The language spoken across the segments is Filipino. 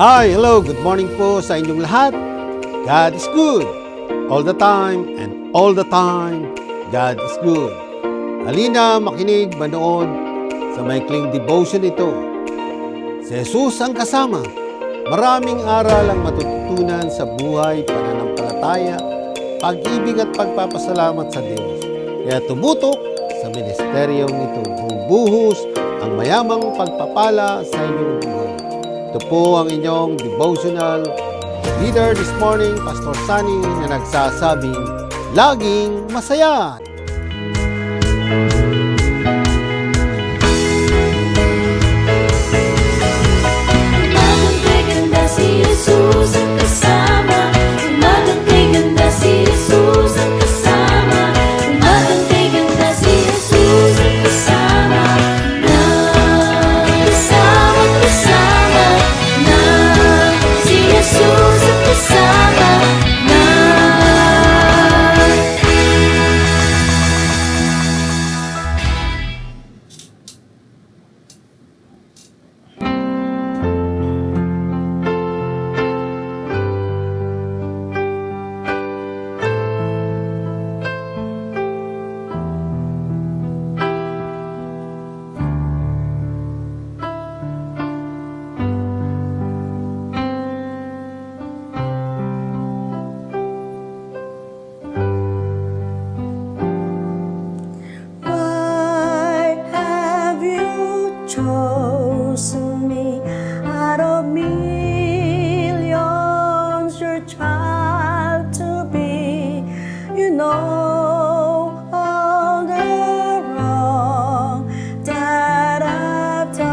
Hi, hello, good morning po sa inyong lahat. God is good. All the time and all the time, God is good. Halina, makinig, manood sa maikling devotion ito. Si Jesus ang kasama. Maraming aral ang matututunan sa buhay, pananampalataya, pag-ibig at pagpapasalamat sa Diyos. Kaya tumutok sa ministeryong ito. Bubuhos ang mayamang pagpapala sa inyong buhay. Ito po ang inyong devotional leader this morning, Pastor Sunny, na nagsasabing, laging masaya! Umagang kay ganda si Jesus ang kasama. Umagang kay ganda si Jesus ang kasama. Umagang kay ganda si Jesus ang kasama. Kasama na si Jesus ang kasama na. Why have you chosen me out of millions? Your child to be, you know all the wrong that I've done.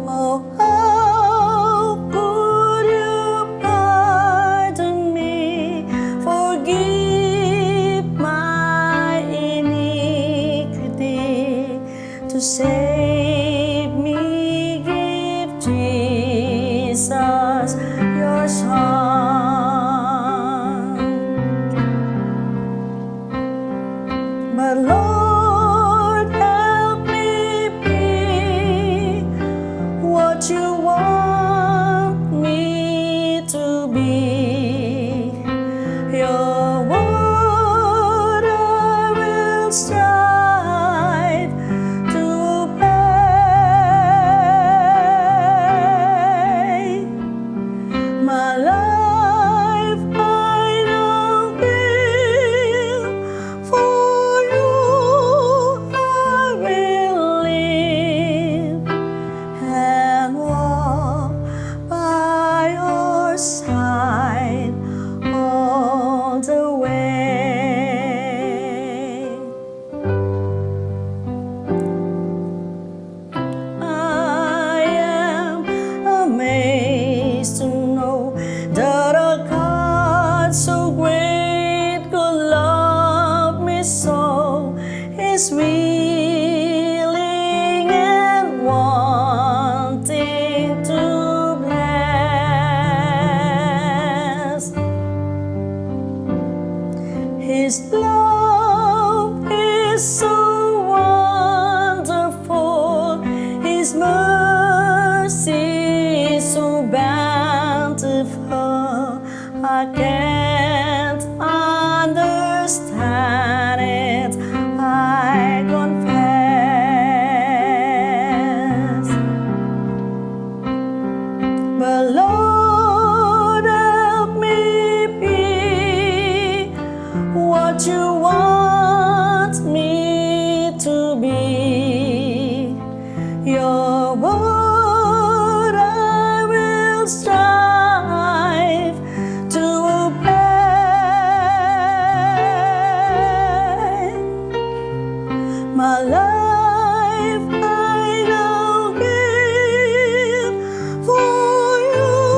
Oh, how could you pardon me, forgive my iniquity, to save me, give Jesus your Son. But Lord, help me be what you want me to be. Your word I will strive to obey. My life I now give, for you I will live and walk by your side all the way. I am amazed to know that a God so great could love me so. Is willing and wanting to bless. His love is so wonderful, His mercy is so bountiful. I can't understand it, I confess. But Lord, help me be what you want me to be. Your word I will strive to obey. My life I now give, for you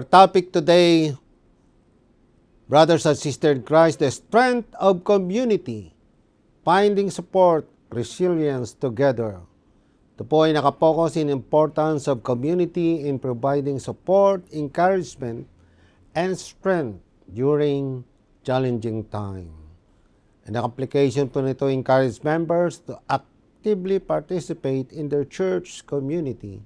Our topic today, brothers and sisters in Christ, the strength of community, finding support, resilience together. Ito po ay nakapokus in importance of community in providing support, encouragement, and strength during challenging time. And the application po nito encourage members to actively participate in their church community,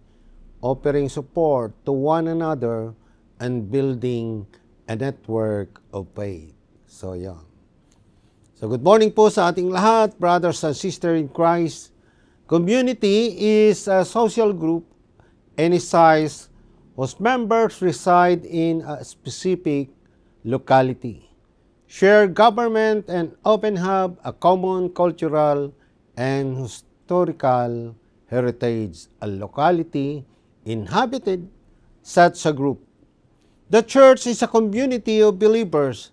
offering support to one another and building a network of faith. So, yan. So, good morning po sa ating lahat, brothers and sisters in Christ. Community is a social group, any size, whose members reside in a specific locality, share government, and often have a common cultural and historical heritage. A locality inhabited such a group. The church is a community of believers.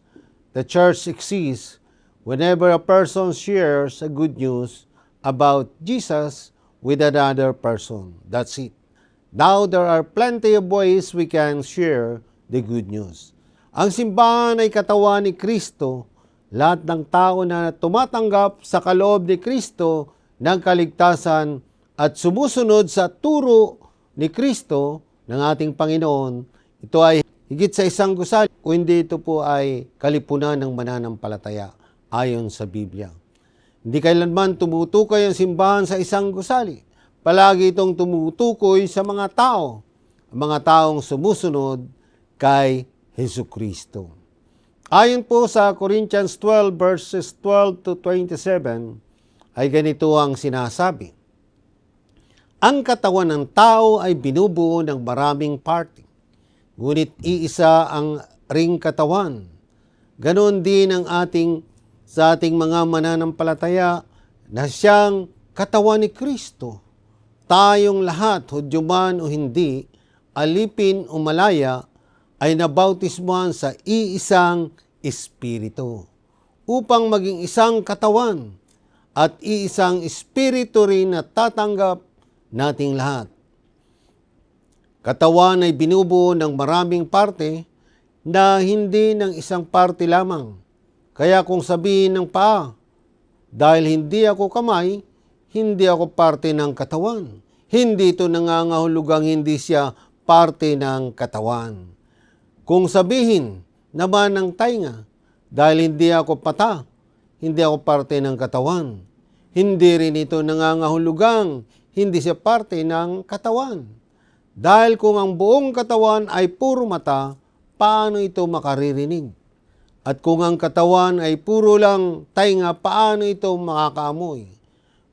The church exists whenever a person shares a good news about Jesus with another person. That's it. Now, there are plenty of ways we can share the good news. Ang simbahan ay katawan ni Kristo. Lahat ng tao na tumatanggap sa kaloob ni Kristo ng kaligtasan at sumusunod sa turo ni Kristo ng ating Panginoon, ito ay higit sa isang gusali, kundi ito po ay kalipunan ng mananampalataya ayon sa Biblia. Hindi kailanman tumutukoy ang simbahan sa isang gusali. Palagi itong tumutukoy sa mga tao, ang mga taong sumusunod kay Jesucristo. Ayon po sa Corinthians 12 verses 12 to 27, ay ganito ang sinasabi. Ang katawan ng tao ay binubuo ng maraming parte, ngunit iisa ang ring katawan. Ganon din ang sa ating mga mananampalataya na siyang katawan ni Kristo. Tayong lahat, Hudyo man o hindi, alipin o malaya, ay nabautismuhan sa iisang Espiritu upang maging isang katawan at iisang Espiritu rin na tatanggap nating lahat. Katawan ay binubuo ng maraming parte na hindi ng isang parte lamang. Kaya kung sabihin ng paa, dahil hindi ako kamay, hindi ako parte ng katawan. Hindi ito nangangahulugang hindi siya parte ng katawan. Kung sabihin naman ng tainga, dahil hindi ako pata, hindi ako parte ng katawan. Hindi rin ito nangangahulugang hindi siya parte ng katawan. Dahil kung ang buong katawan ay puro mata, paano ito makaririnig? At kung ang katawan ay puro lang tainga, paano ito makakaamoy?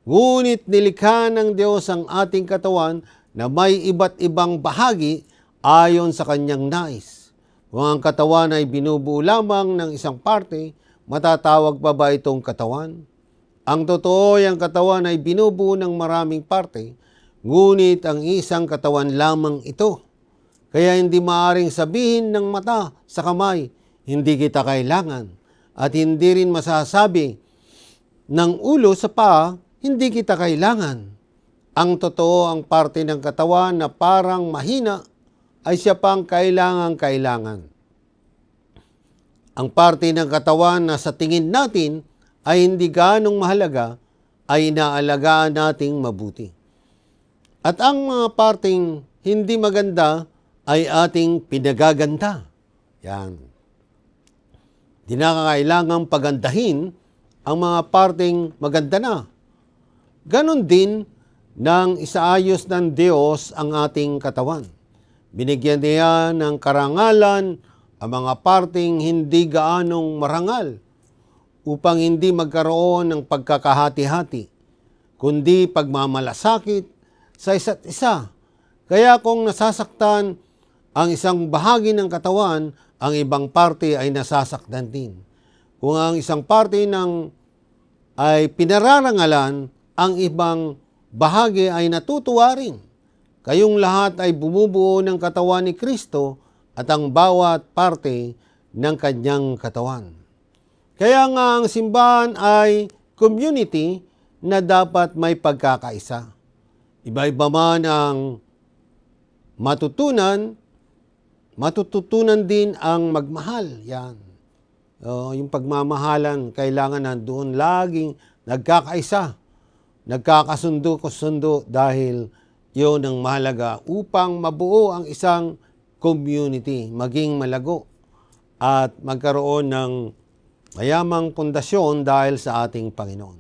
Ngunit nilikha ng Diyos ang ating katawan na may iba't ibang bahagi ayon sa kanyang nais. Kung ang katawan ay binubuo lamang ng isang parte, matatawag pa ba itong katawan? Ang totoo ay ang katawan ay binubuo ng maraming parte, ngunit ang isang katawan lamang ito. Kaya hindi maaring sabihin ng mata sa kamay, hindi kita kailangan, at hindi rin masasabi ng ulo sa paa, hindi kita kailangan. Ang totoo, ang parte ng katawan na parang mahina ay siya pang kailangan. Ang parte ng katawan na sa tingin natin ay hindi ganong mahalaga ay inaalagaan nating mabuti. At ang mga parteng hindi maganda ay ating pinagaganda. Yan. Di na kailangang pagandahin ang mga parteng maganda na. Ganon din nang isaayos ng Diyos ang ating katawan. Binigyan niya ng karangalan ang mga parteng hindi gaanong marangal upang hindi magkaroon ng pagkakahati-hati, kundi pagmamalasakit sa isa't isa. Kaya kung nasasaktan ang isang bahagi ng katawan, ang ibang parte ay nasasaktan din. Kung ang isang parte ay pinararangalan, ang ibang bahagi ay natutuwa rin. Kayong lahat ay bumubuo ng katawan ni Kristo at ang bawat parte ng kanyang katawan. Kaya nga ang simbahan ay community na dapat may pagkakaisa. Iba-iba man ang matutunan matututunan din ang magmahal. Yan. Yung pagmamahalan, kailangan nandoon laging nagkakaisa, nagkakasundo dahil yun ang mahalaga upang mabuo ang isang community, maging malago at magkaroon ng mayamang pundasyon dahil sa ating Panginoon.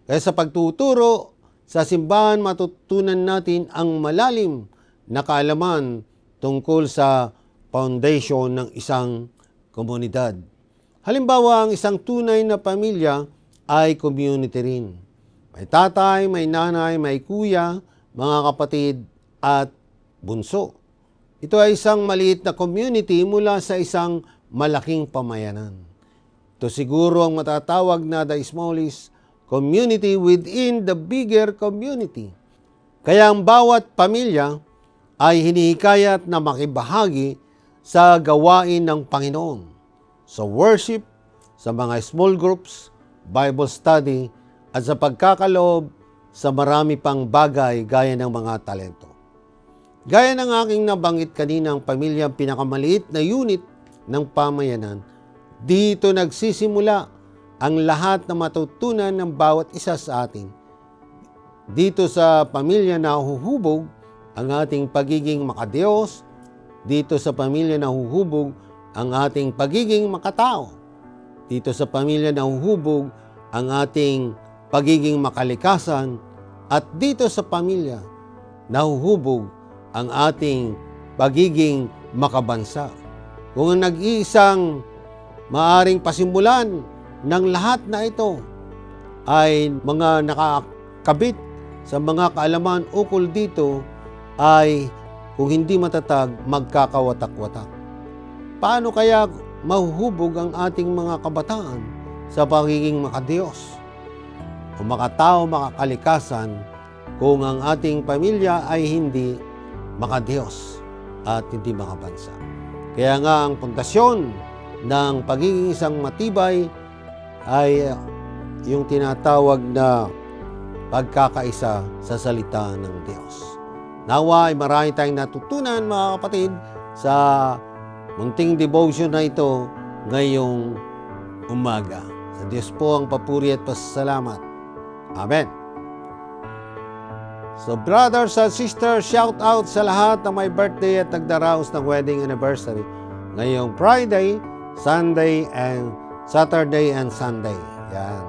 Kaya sa pagtuturo sa simbahan, matutunan natin ang malalim na kaalaman tungkol sa foundation ng isang komunidad. Halimbawa, ang isang tunay na pamilya ay community rin. May tatay, may nanay, may kuya, mga kapatid at bunso. Ito ay isang maliit na community mula sa isang malaking pamayanan. Ito siguro ang matatawag na the smallest community within the bigger community. Kaya ang bawat pamilya ay hinihikayat na makibahagi sa gawain ng Panginoon, sa worship, sa mga small groups, Bible study, at sa pagkakaloob sa marami pang bagay gaya ng mga talento. Gaya ng aking nabanggit kanina, ang pamilya ang pinakamaliit na unit ng pamayanan. Dito nagsisimula ang lahat na matutunan ng bawat isa sa atin. Dito sa pamilya nahuhubog ang ating pagiging makadiyos. Dito sa pamilya nahuhubog ang ating pagiging makatao. Dito sa pamilya nahuhubog ang ating pagiging makalikasan. At dito sa pamilya nahuhubog ang ating pagiging makabansa. Kung ang nag-iisang maaring pasimulan ng lahat na ito ay mga nakakabit sa mga kaalaman ukol dito, ay kung hindi matatag, magkakawatak-watak. Paano kaya mahuhubog ang ating mga kabataan sa pagiging makadiyos o makatao, makakalikasan kung ang ating pamilya ay hindi makadiyos at hindi makabansa? Kaya nga ang pundasyon ng pagiging isang matibay ay yung tinatawag na pagkakaisa sa salita ng Diyos. Nawa ay marami tayong natutunan, mga kapatid, sa munting devotion na ito ngayong umaga. Sa Diyos po ang papuri at pasasalamat. Amen. So brothers and sisters, shout out sa lahat na may birthday at nagdaraos ng wedding anniversary ngayong Friday, Sunday, and Saturday and Sunday. Yan.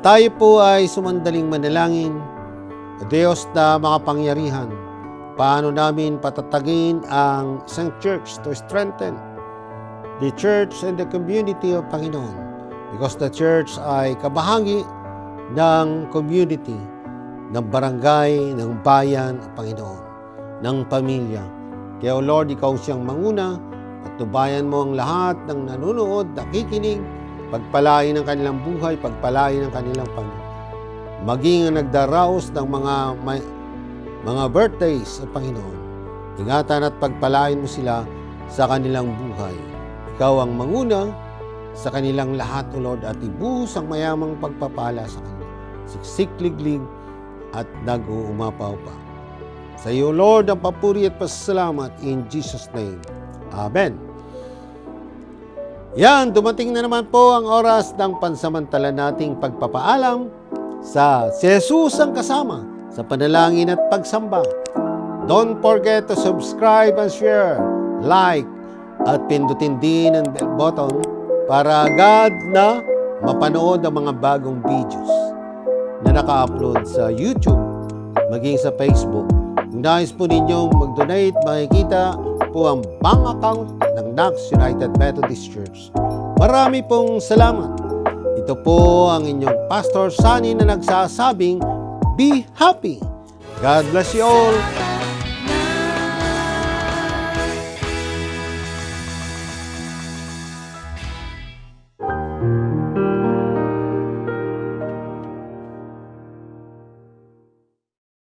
Tayo po ay sumandaling manalangin. Diyos na makapangyarihan, paano namin patatagin ang isang church to strengthen the church and the community of Panginoon? Because the church ay kabahagi ng community, ng barangay, ng bayan, Panginoon, ng pamilya. Kaya, O Lord, Ikaw siyang manguna at tubayan mo ang lahat ng nanonood, nakikinig, pagpalain ang kanilang buhay, pagpalain ang kanilang pamilya. Maging ang nagdaraos ng mga birthdays sa Panginoon. Ingatan at pagpalain mo sila sa kanilang buhay. Ikaw ang manguna sa kanilang lahat, O Lord, at ibuhos ang mayamang pagpapala sa kanila. Siksik-liglig at nag-uumapaw pa. Sa iyo, Lord, ang papuri at pasasalamat in Jesus' name. Amen. Yan, dumating na naman po ang oras ng pansamantala nating pagpapaalam sa si Jesus ang kasama sa panalangin at pagsamba. Don't forget to subscribe and share, like, at pindutin din ang bell button para agad na mapanood ang mga bagong videos na naka-upload sa YouTube, maging sa Facebook. Kung nais po ninyong mag-donate, makikita po ang bank account ng Knox United Methodist Church. Marami pong salamat. Ito po ang inyong Pastor Sunny na nagsasabing, be happy. God bless you all.